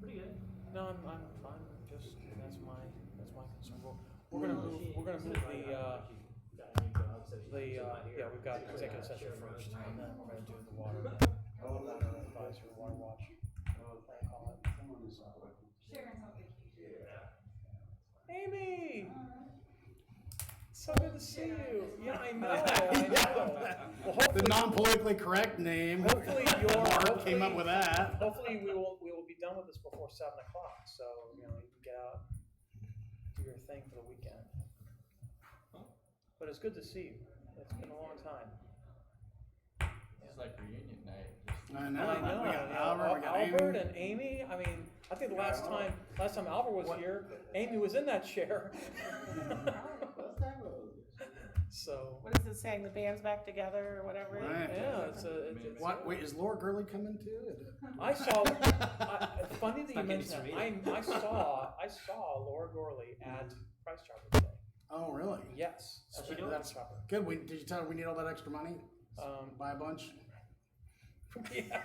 Pretty good. No, I'm fine. Just that's my concern. We're gonna move yeah, we've got executive session first, and then we're gonna do the water advisory, water watch. Call it. Sharon's on vacation. Amy, so good to see you. Yeah, I know. I know. Well, hopefully, The non-politically correct name. hopefully Mark came up with that. Hopefully we will be done with this before 7 o'clock, so you can get out, do your thing for the weekend. But it's good to see you. It's been a long time. It's like reunion night. I know. I know. We got Albert, we got Albert Amy. and Amy. I mean, I think the last time Albert was here, Amy was in that chair. So. What is it saying? The band's back together or whatever? Right. Yeah, it's What? Wait, is Laura Gurley coming too? I saw. Funny that you mentioned that. I saw Laura Gorley at Price Chopper today. Oh, really? Yes. That's Price Chopper. good. Did you tell her we need all that extra money? Buy a bunch. Yeah.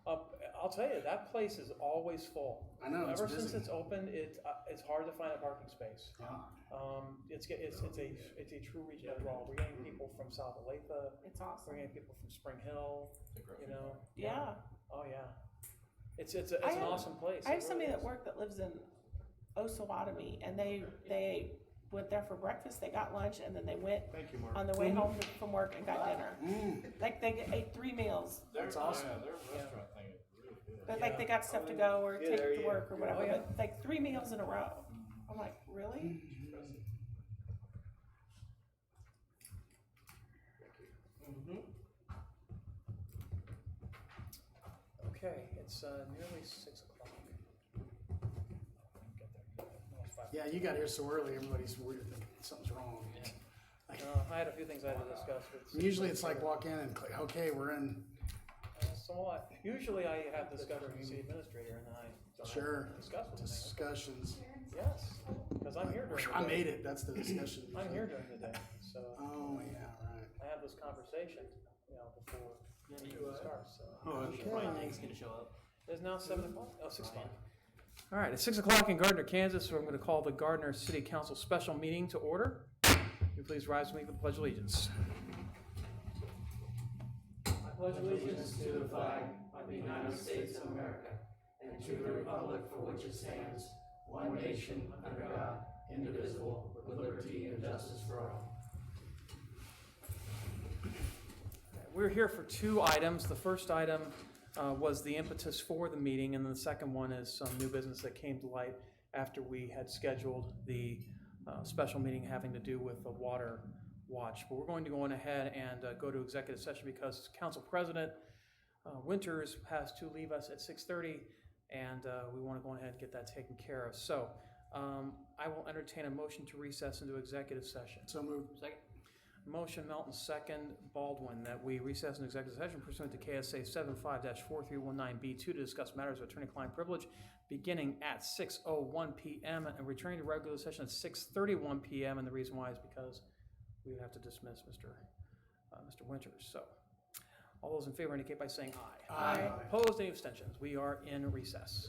I'll tell you, that place is always full. I know. Ever It's busy. since it's opened, it's hard to find a parking space. Yeah. It's a true retail draw. We're getting people from South Olathe. It's awesome. We're getting people from Spring Hill. You know. Yeah. Oh yeah. It's an awesome place. I have somebody that worked that lives in Osawatomie, and they went there for breakfast. They got lunch, and then they went on their way home from work and got dinner. Like they ate 3 meals. That's awesome. Yeah, their restaurant thing is really good. But like they got stuff to go or take to work or whatever. Oh, yeah. But like 3 meals in a row. I'm like, really? Okay, it's nearly 6 o'clock. Get there. No, it's 5. Yeah, you got here so early. Everybody's worried thinking something's wrong. I had a few things I had to discuss with. Usually it's like walk in and click. Okay, we're in. Usually I have discussions with the city administrator and then I don't Sure. have to discuss with him. Discussions. Yes, because I'm here during the day. I made it. That's the discussion. I'm here during the day, so Oh yeah, right. I have this conversation, before the meeting starts, so. Nate's gonna show up. It's now 7 o'clock, 6 o'clock. All right, it's 6 o'clock in Gardner, Kansas, so I'm going to call the Gardner City Council special meeting to order. Will you please rise with me for the Pledge of Allegiance. I pledge allegiance to the flag of the United States of America and to the republic for which it stands, one nation under God, indivisible, with liberty and justice for all. We're here for 2 items. The first item was the impetus for the meeting, and then the second one is some new business that came to light after we had scheduled the special meeting having to do with the water watch. But we're going to go on ahead and go to executive session because Council President Winters has to leave us at 6:30, and we want to go ahead and get that taken care of. So I will entertain a motion to recess into executive session. So moved. Second. Motion Melton, second Baldwin, that we recess in executive session pursuant to KSA 75-4319B2 to discuss matters of attorney-client privilege beginning at 6:01 p.m. and returning to regular session at 6:31 p.m. And the reason why is because we would have to dismiss Mr. Winters. So all those in favor indicate by saying aye. Aye. Opposed, any abstentions? We are in recess.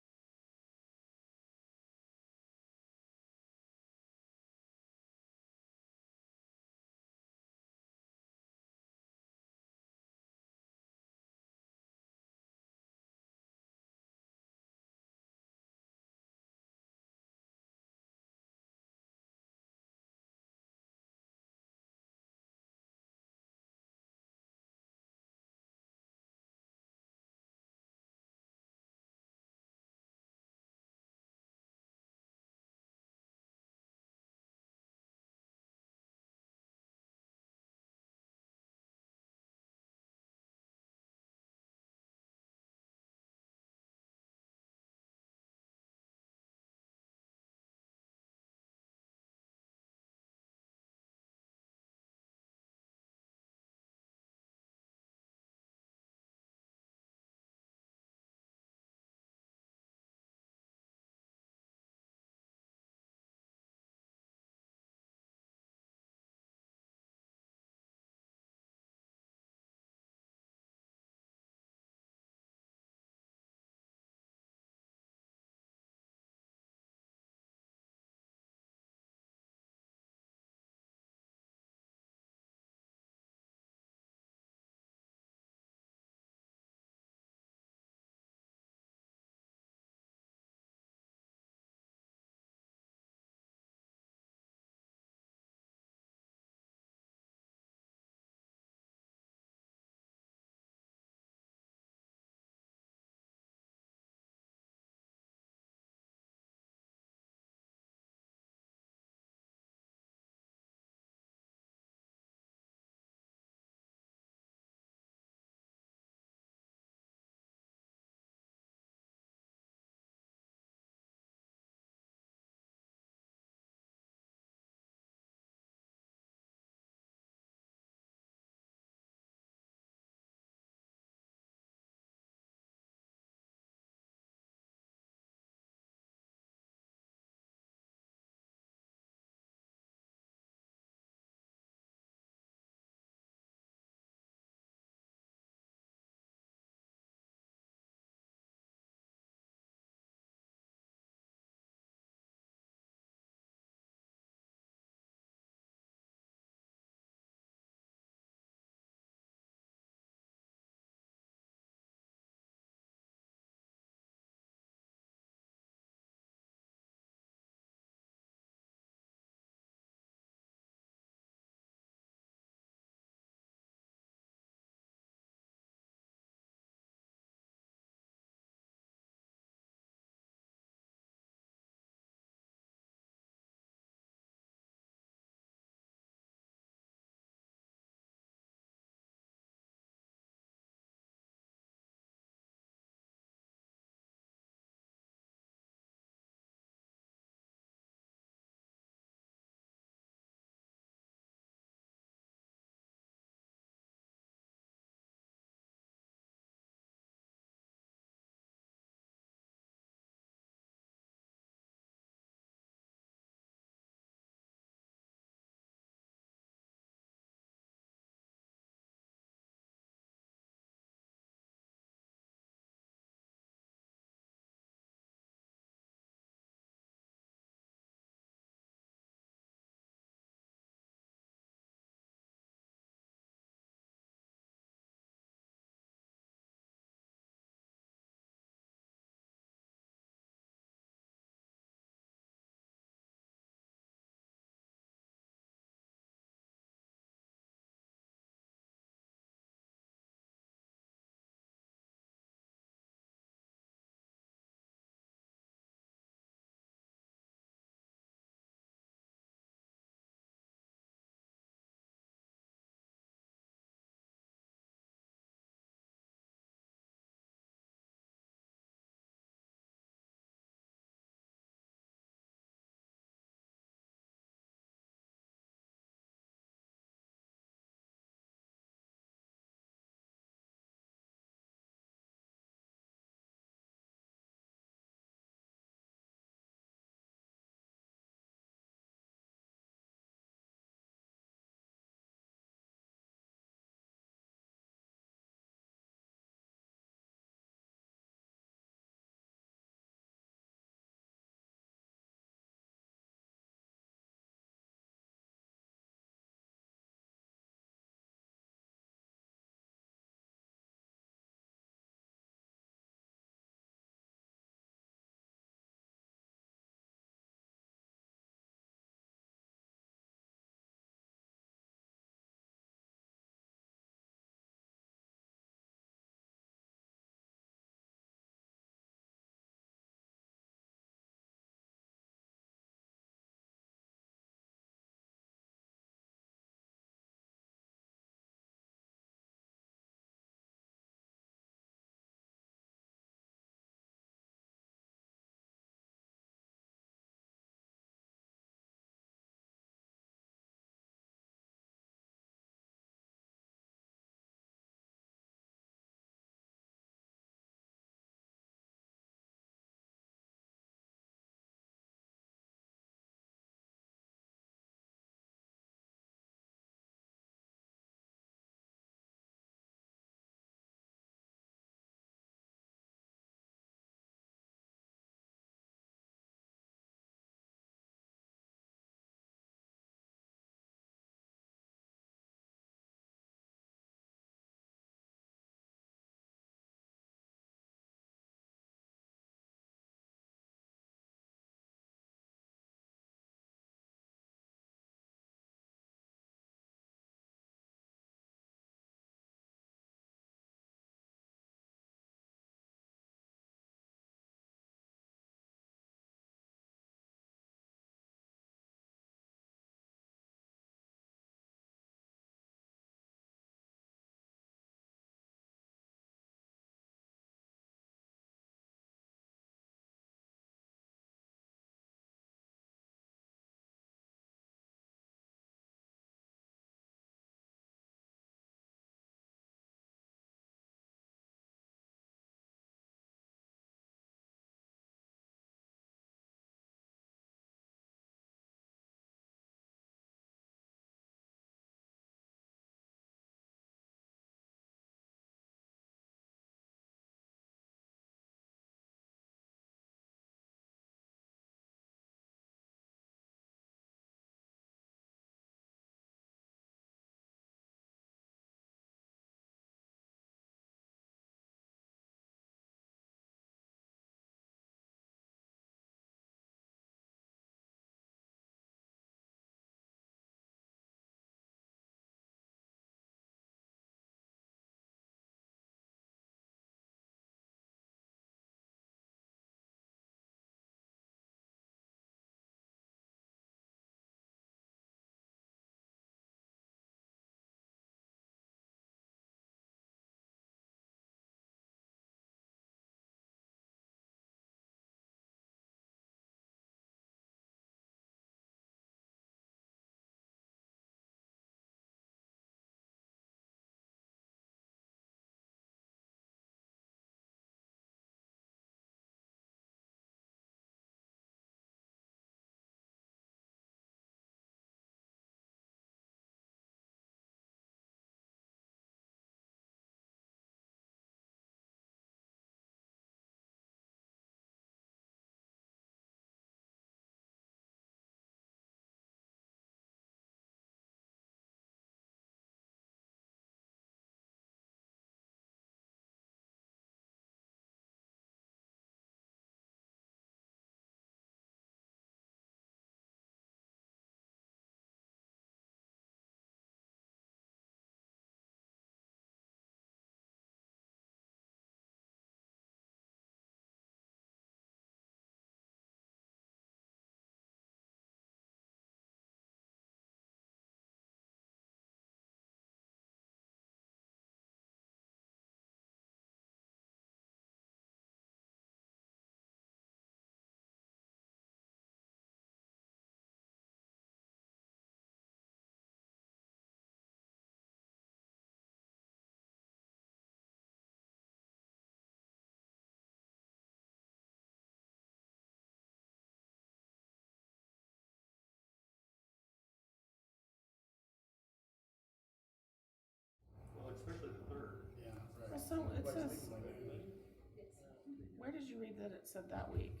Where did you read that it said that week?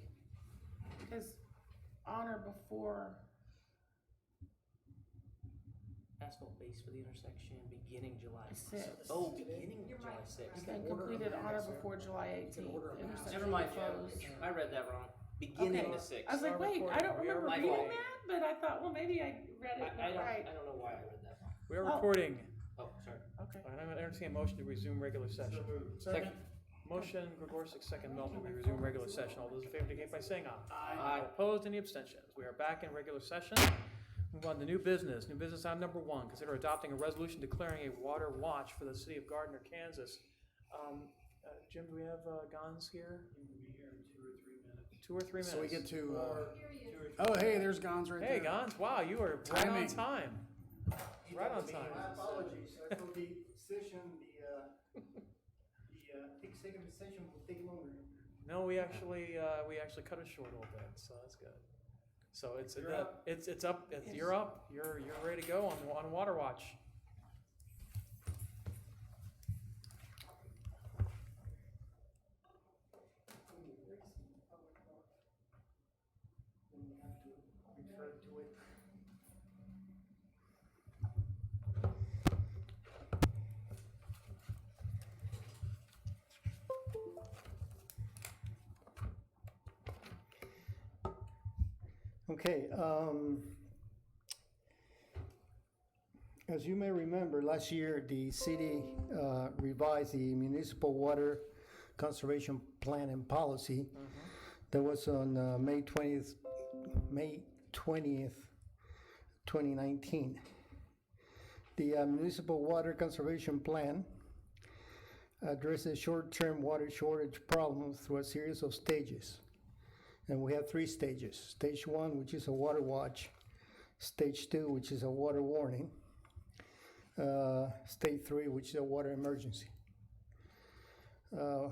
Because on or before, Asphalt base for the intersection beginning July. 6th. Oh, beginning July it's 6th. been completed on or before July 18th. Intersection Never mind, closed. I read that wrong. Beginning Okay. the 6th. I was like, wait, I don't We are remember recording. reading that, but I thought, well, maybe I read it I not right. don't know why I read that wrong. We are Oh. recording. Oh, sorry. Okay. And I'm going to entertain a motion to resume regular session. Second. Motion, Gregorsek, second, Melton, we resume regular session. All those in favor indicate by saying aye. Aye. Opposed, any abstentions? We are back in regular session. Move on to new business. New business item number 1, consider adopting a resolution declaring a water watch for the city of Gardner, Kansas. Jim, do we have Gons here? We'll be here in 2 or 3 minutes. 2 or 3 minutes. So we get to, Here he is. oh, hey, there's Gons right there. Hey, Gons, wow, you are right on Timing. time. Right on time. My apologies, I thought the session, the executive session will take longer. No, we actually cut it short a little bit, so that's good. So it's up. You're up. You're ready to go on Water Watch. We have to refer to it. Okay, as you may remember, last year the city revised the municipal water conservation plan and policy. That was on May 20th, 2019. The municipal water conservation plan addresses short-term water shortage problems through a series of stages. And we have 3 stages. Stage 1, which is a water watch. Stage 2, which is a water warning. Stage 3, which is a water emergency.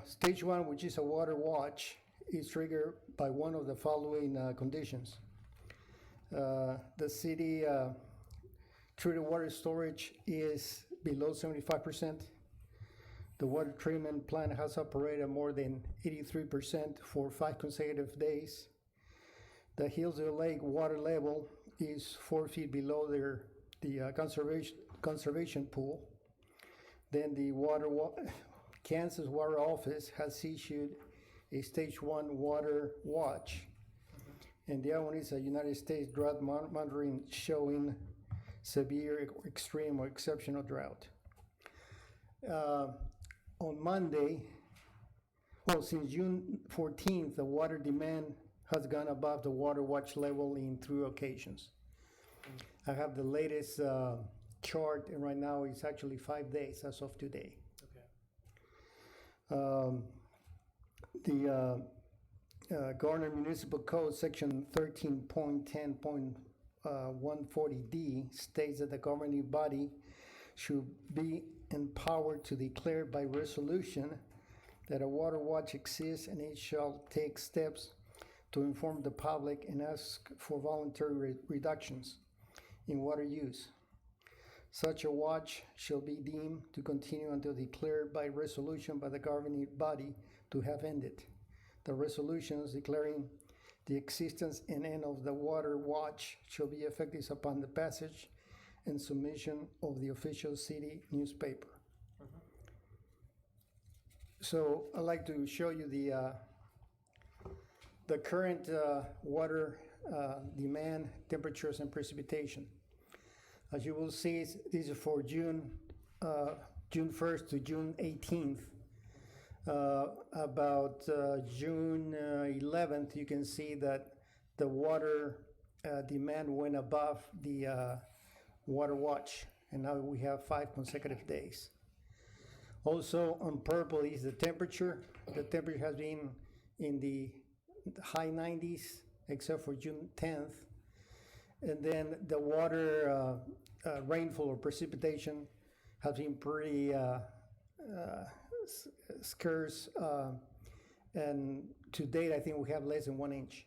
Stage 1, which is a water watch, is triggered by one of the following conditions. The city treated water storage is below 75%. The water treatment plant has operated more than 83% for 5 consecutive days. The Hillsdale Lake water level is 4 feet below the conservation pool. Then the Kansas Water Office has issued a stage 1 water watch. And the other one is a United States drought monitoring showing severe, extreme, or exceptional drought. On Monday, since June 14th, the water demand has gone above the water watch level in 3 occasions. I have the latest chart, and right now it's actually 5 days as of today. Okay. The Gardner Municipal Code, section 13.10.140D states that the governing body should be empowered to declare by resolution that a water watch exists, and it shall take steps to inform the public and ask for voluntary reductions in water use. Such a watch shall be deemed to continue until declared by resolution by the governing body to have ended. The resolutions declaring the existence and end of the water watch shall be effective upon the passage and submission of the official city newspaper. So I'd like to show you the current water demand, temperatures, and precipitation. As you will see, these are for June 1st to June 18th. About June 11th, you can see that the water demand went above the water watch, and now we have 5 consecutive days. Also on purple is the temperature. The temperature has been in the high 90s except for June 10th. And then the water rainfall or precipitation has been pretty scarce, and to date I think we have less than 1 inch.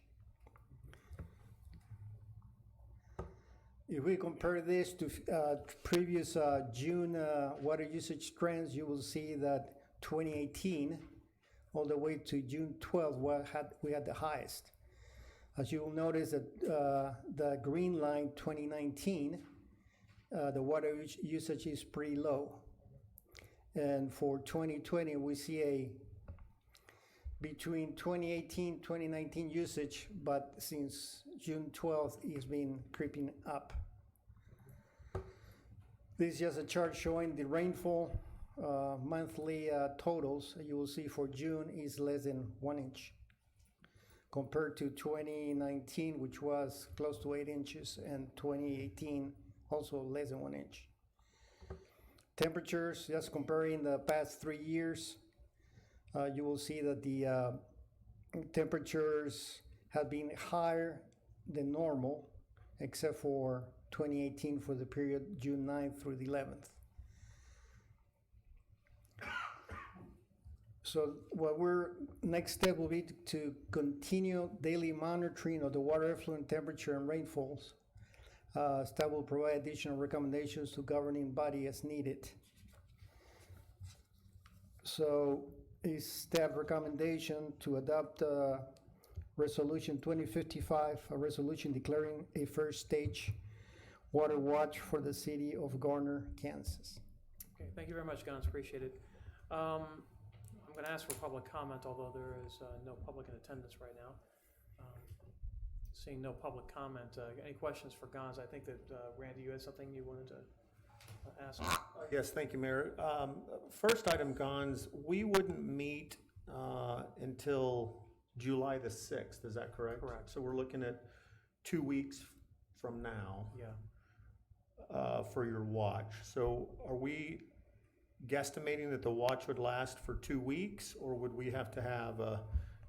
If we compare this to previous June water usage trends, you will see that 2018 all the way to June 12th, we had the highest. As you will notice that the green line 2019, the water usage is pretty low. And for 2020, we see between 2018, 2019 usage, but since June 12th, it's been creeping up. This is just a chart showing the rainfall monthly totals. You will see for June is less than 1 inch compared to 2019, which was close to 8 inches, and 2018 also less than 1 inch. Temperatures, just comparing the past 3 years, you will see that the temperatures have been higher than normal, except for 2018 for the period June 9th through the 11th. So next step will be to continue daily monitoring of the water effluent temperature and rainfalls. Staff will provide additional recommendations to governing body as needed. So is staff recommendation to adopt Resolution 2055, a resolution declaring a first stage water watch for the city of Gardner, Kansas. Okay, thank you very much, Gans, appreciate it. I'm going to ask for public comment, although there is no public in attendance right now. Seeing no public comment, any questions for Gans? I think that, Randy, you had something you wanted to ask? Yes, thank you, Mayor. First item, Gans, we wouldn't meet until July the 6th, is that correct? Correct. So we're looking at 2 weeks from now. Yeah. For your watch. So are we guesstimating that the watch would last for 2 weeks, or would we have to have a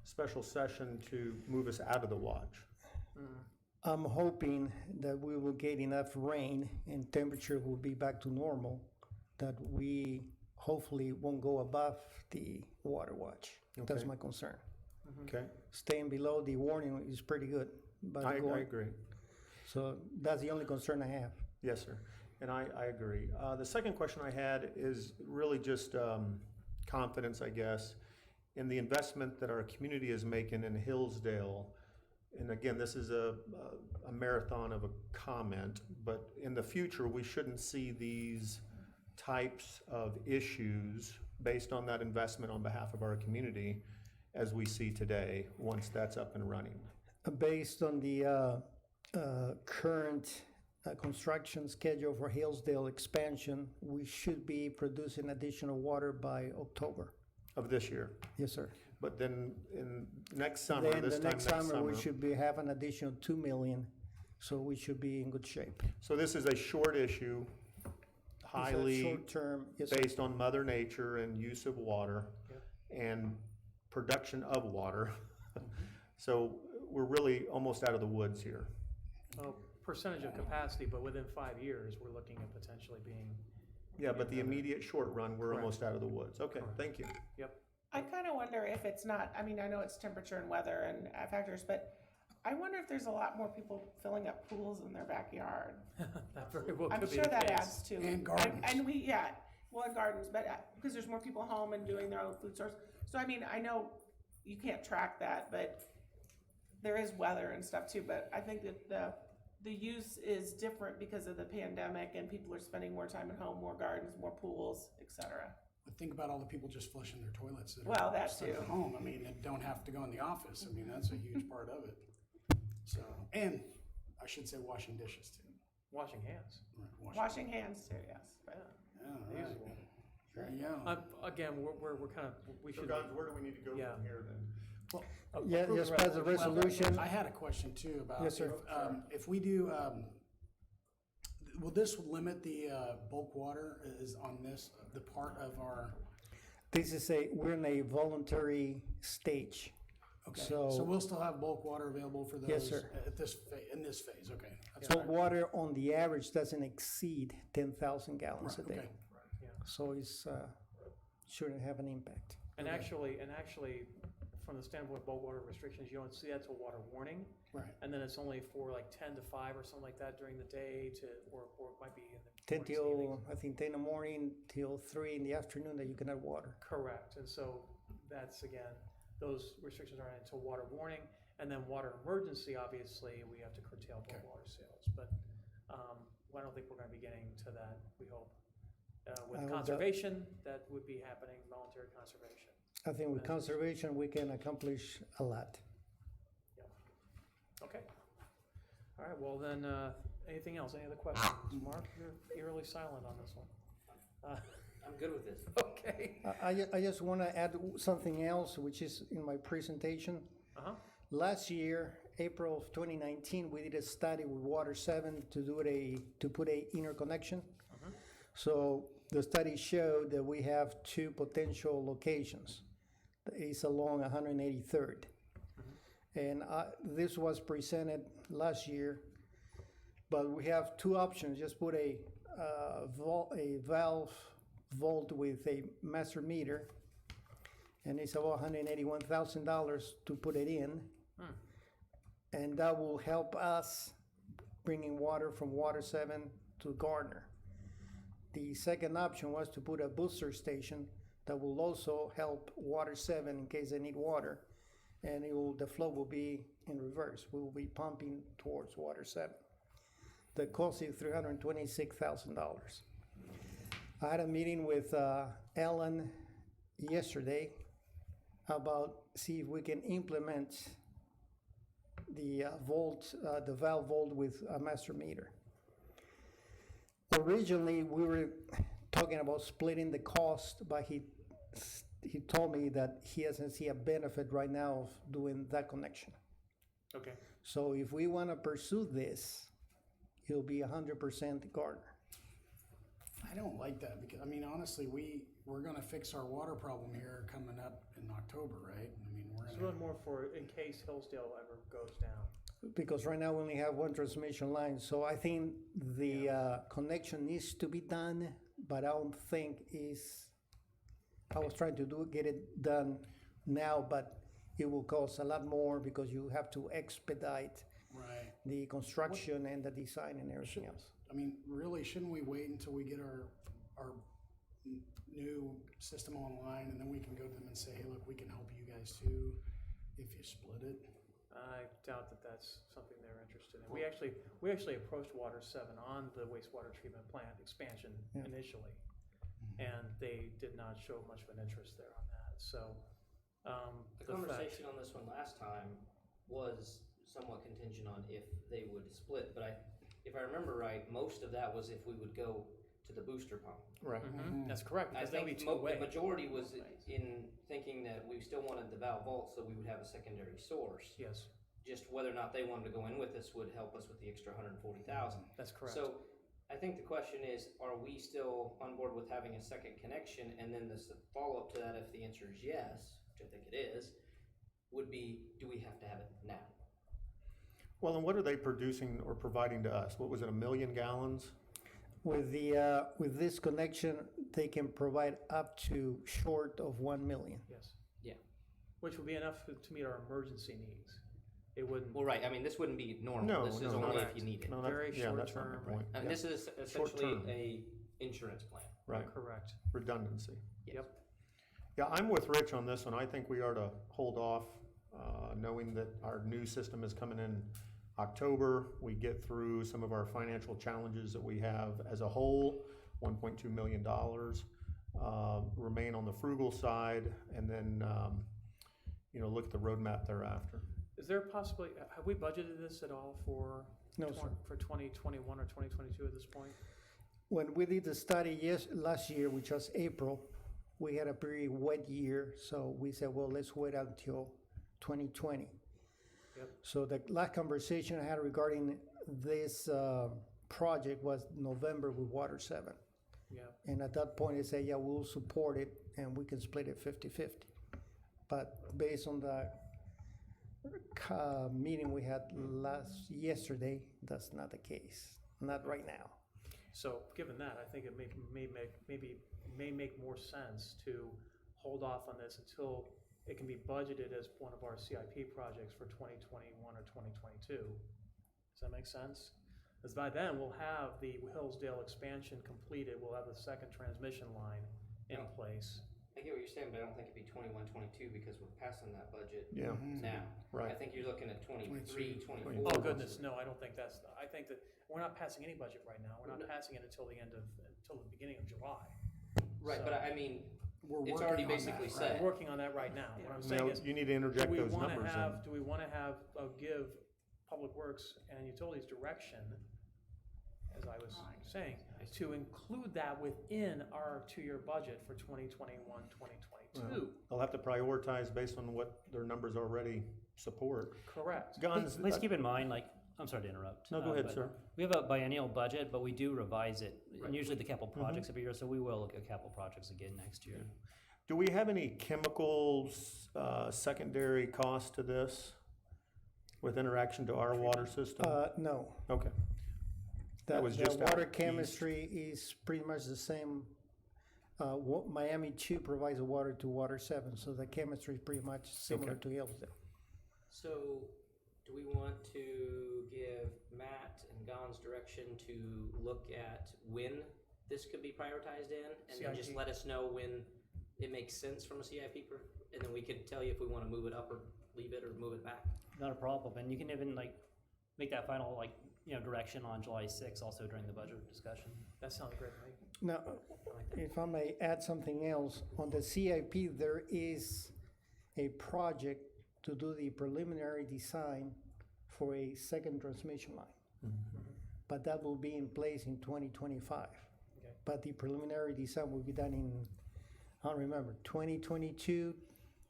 special session to move us out of the watch? I'm hoping that we will get enough rain and temperature will be back to normal, that we hopefully won't go above the water watch. Okay. That's my concern. Okay, Staying below the warning is pretty good. But I agree. So that's the only concern I have. Yes, sir, and I agree. The second question I had is really just confidence, I guess, in the investment that our community is making in Hillsdale. And again, this is a marathon of a comment, but in the future, we shouldn't see these types of issues based on that investment on behalf of our community as we see today, once that's up and running. Based on the current construction schedule for Hillsdale expansion, we should be producing additional water by October. Of this year. Yes, sir. But then in next summer, Then this the time next summer, we summer. should have an additional 2 million, so we should be in good shape. So this is a short issue, highly Short term, yes, sir. based on Mother Nature and use of water and production of water. So we're really almost out of the woods here. Percentage of capacity, but within 5 years, we're looking at potentially being. Yeah, but the immediate short run, we're Correct. almost out of the woods. Okay, Correct. thank you. Yep. I kind of wonder if it's not, I mean, I know it's temperature and weather and factors, but I wonder if there's a lot more people filling up pools in their backyard. That very well I'm could be sure the that case. adds to. And gardens. And and gardens, but because there's more people home and doing their own food source. So I mean, I know you can't track that, but there is weather and stuff too. But I think that the use is different because of the pandemic and people are spending more time at home, more gardens, more pools, etc. But think about all the people just flushing their toilets that Well, are that stuck too. at home. I mean, and don't have to go in the office. I mean, that's a huge part of it. So, and I should say washing dishes too. Washing hands. Right, Washing hands too, yes. Right. Yeah, right. There you go. Again, we're kind of, we So should. guys, where do we need to go Yeah. from here then? Yeah, approve just the pass the resolution. I had a question too about Yes, sir. if we do, will this limit the bulk water is on this, the part of our, This is we're in a voluntary stage. okay, So- so we'll still have bulk water available for those? Yes, sir. At this, in this phase, okay. That's So fine. water on the average doesn't exceed 10,000 gallons a Right, day. okay. So it's shouldn't have an impact. And actually, from the standpoint of bulk water restrictions, you don't see that till water warning. Right. And then it's only for like 10 to 5 or something like that during the day or it might be in the 10 mornings, till, evenings. I think 10 in the morning till 3 in the afternoon that you can have water. Correct. And so that's again, those restrictions are until water warning, and then water emergency, obviously, we have to curtail bulk water sales. But I don't think we're gonna be getting to that, we hope. With I hope that- conservation, that would be happening, voluntary conservation. I think with conservation, we can accomplish a lot. Okay. All right, well then, anything else, any other questions? Mark, you're eerily silent on this one. I'm good with this. Okay. I just want to add something else, which is in my presentation. Uh-huh. Last year, April of 2019, we did a study with Water 7 to put a interconnection. So the study showed that we have two potential locations. It's along 183rd. And this was presented last year, but we have two options. Just put a valve vault with a master meter, and it's about $181,000 to put it in. And that will help us bringing water from Water 7 to Gardner. The second option was to put a booster station that will also help Water 7 in case they need water, and the flow will be in reverse. We will be pumping towards Water 7. The cost is $326,000. I had a meeting with Ellen yesterday about see if we can implement the valve vault with a master meter. Originally, we were talking about splitting the cost, but he told me that he doesn't see a benefit right now of doing that connection. Okay. So if we want to pursue this, it'll be 100% Gardner. I don't like that because, I mean, honestly, we're gonna fix our water problem here coming up in October, right? I mean, we're It's gonna. really more for in case Hillsdale ever goes down. Because right now we only have one transmission line, so I think the connection needs to be done, but I don't think I was trying to get it done now, but it will cost a lot more because you have to expedite Right. the construction and the design and everything else. I mean, really, shouldn't we wait until we get our new system online, and then we can go to them and say, hey, look, we can help you guys too, if you split it? I doubt that that's something they're interested in. We actually approached Water 7 on the wastewater treatment plant expansion initially, and they did not show much of an interest there on that. So The conversation on this one last time was somewhat contingent on if they would split, but if I remember right, most of that was if we would go to the booster pump. Right. That's correct, I because that'll be think two-way. the majority was in thinking that we still wanted the valve vault so we would have a secondary source. Yes, Just whether or not they wanted to go in with us would help us with the extra 140,000. that's correct. So I think the question is, are we still on board with having a second connection? And then the follow-up to that, if the answer is yes, which I think it is, would be, do we have to have it now? Well, and what are they producing or providing to us? What was it, 1 million gallons? With this connection, they can provide up to short of 1 million. Yes. Yeah. Which would be enough to meet our emergency needs. It wouldn't. Well, right. I mean, this wouldn't be normal. No, This is no, only not if you need it. No, Very yeah, that's not my short-term, point. And Yeah. this is Short essentially term. a insurance plan. Right, Correct. redundancy. Yep. Yeah, I'm with Rich on this one. I think we are to hold off, knowing that our new system is coming in October. We get through some of our financial challenges that we have as a whole, $1.2 million. Remain on the frugal side, and then, look at the roadmap thereafter. Is there possibly, have we budgeted this at all for? No, sir. For 2021 or 2022 at this point? When we did the study last year, which was April, we had a pretty wet year, so we said, well, let's wait until 2020. Yep. So the last conversation I had regarding this project was November with Water 7. Yeah. And at that point, they said, yeah, we'll support it and we can split it 50-50. But based on the meeting we had yesterday, that's not the case, not right now. So given that, I think it may make more sense to hold off on this until it can be budgeted as one of our CIP projects for 2021 or 2022. Does that make sense? Because by then, we'll have the Hillsdale expansion completed, we'll have the second transmission line in place. I get what you're saying, but I don't think it'd be 21, 22 because we're passing that budget Yeah, now. I right. think you're looking at 23, 24. Oh goodness, no, I don't think I think that, we're not passing any budget right now. We're not passing it until the beginning of July. Right, So- but I mean, We're it's working already on that, basically right? set. We're working on that right now. What I'm Now, saying is, you need to interject do we those wanna numbers in. have, do we wanna have, give Public Works and Utilities direction, as I was saying, to include that within our 2-year budget for 2021, 2022? They'll have to prioritize based on what their numbers already support. Correct. Guns, Let's keep in mind, like, I'm sorry to interrupt. No, go ahead, but sir. We have a biennial budget, but we do revise it, and usually the capital Mm-hmm. projects every year, so we will look at capital projects again next year. do we have any chemicals, secondary cost to this with interaction to our water system? No. Okay, The, That was the just out water east. chemistry is pretty much the same. Miami 2 provides the water to Water 7, so the chemistry is pretty much similar to Hillsdale. So, do we want to give Matt and Gon's direction to look at when this could be prioritized in? And then just CIP. let us know when it makes sense from a CIP, and then we could tell you if we wanna move it up or leave it or move it back. Not a problem, and you can even like make that final direction on July 6th also during the budget discussion. That sounds great to me. Now, if I may add something else, on the CIP, there is a project to do the preliminary design for a second transmission line. But that will be in place in 2025. Okay. But the preliminary design will be done in, I don't remember, 2022,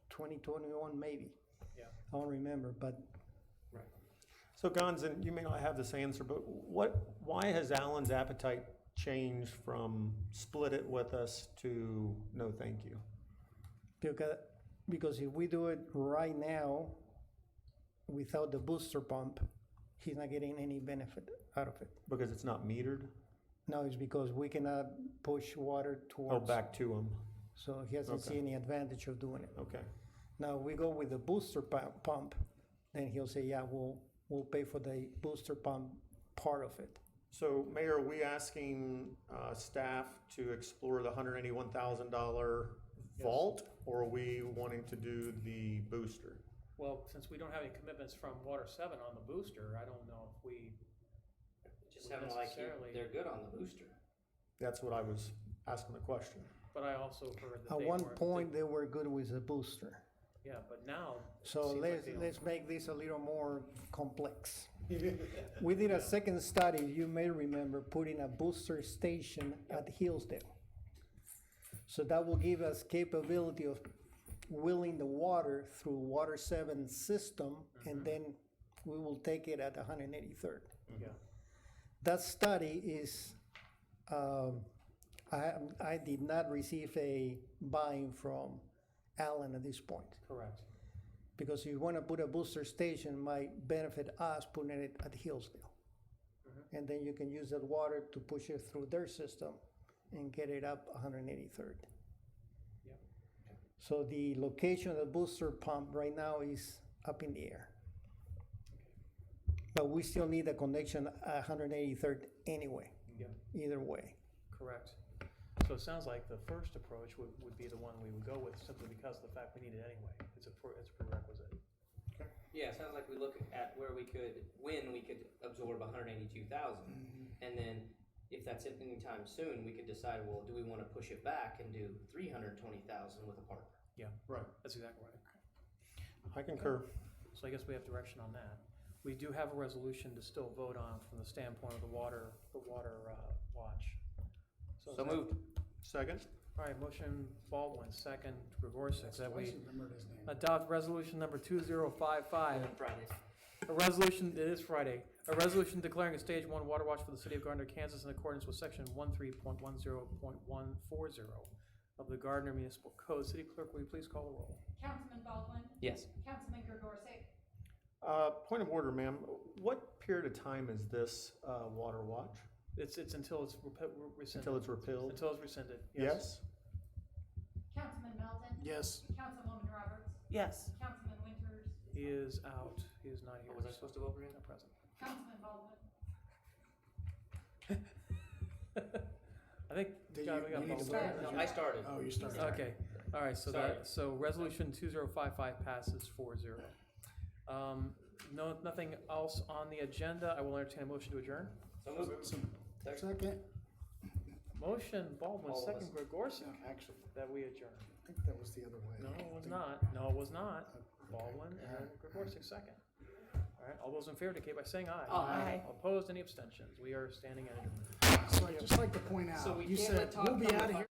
2021 maybe. Yeah. I don't remember, but so Guns, and you may not have this answer, but why has Alan's appetite changed from split it with us to no thank you? because if we do it right now without the booster pump, he's not getting any benefit out of it. Because it's not metered? No, it's because we cannot push water Oh, towards. back to him, So he doesn't see Okay. any advantage of doing it. okay. Now, we go with the booster pump, then he'll say, yeah, we'll pay for the booster pump part of it. So Mayor, are we asking staff to explore the $181,000 vault? Or are we wanting to do the booster? Well, since we don't have any commitments from Water 7 on the booster, I don't know if we, Just sounded like Necessarily. they're good on the booster. That's what I was asking the question. but I also heard that At they one weren't- point, they were good with the booster. Yeah, but now. it So seems like they don't. let's make this a little more complex. We did a second study, you may remember, putting a booster station at Hillsdale. So that will give us capability of wheeling the water through Water 7 system, and then we will take it at 183rd. Yeah. That study is, I did not receive a buy-in from Alan at this point. Correct. Because if you want to put a booster station, might benefit us putting it at Hillsdale. And then you can use that water to push it through their system and get it up 183rd. Yeah. So the location of the booster pump right now is up in the air. But we still need a connection at 183rd anyway, Yeah. either way. Correct. So it sounds like the first approach would be the one we would go with simply because of the fact we need it anyway. It's a prerequisite. Yeah, it sounds like we look at when we could absorb 182,000, and then if that's anytime soon, we could decide, well, do we want to push it back and do 320,000 with a partner? Yeah. Right. That's exactly right. I concur. So I guess we have direction on that. We do have a resolution to still vote on from the standpoint of the water watch. So is that- moved. Second? All right, motion Baldwin, second Gregorczyk, that we Remembered his name. adopt resolution number 2055. Friday. A resolution, it is Friday, a resolution declaring a stage 1 water watch for the city of Gardner, Kansas in accordance with section 13.10.140 of the Gardner Municipal Code. City Clerk, will you please call the roll? Councilman Baldwin. Yes. Councilman Gregorczyk. Point of order, ma'am. What period of time is this water watch? It's until it's rescinded. Until it's repealed? Until it's rescinded, Yes? Councilman Melton. Yes. Councilwoman Roberts. Yes. Councilman Winters. He is out, he is not here. Was I supposed to vote for him? Not present. Councilman Baldwin. I think, Did John, you- we got you need both. to vote? No, I started. Oh, you started. Okay, All right, so Sorry. so resolution 2055 passes 4-0. No, nothing else on the agenda. I will entertain a motion to adjourn. So moved. Second, Motion, Baldwin, All of second, us. Gregorczyk, actually, that we adjourn. I think that was the other way. No, it was I think- not. No, it was not. Baldwin and then Gregorczyk second. All right, all those in favor indicate by saying aye. Aye. Opposed, any abstentions? We are standing at adjournment. So I'd just like to point out, So we you can't said, let Todd we'll be come out to of here.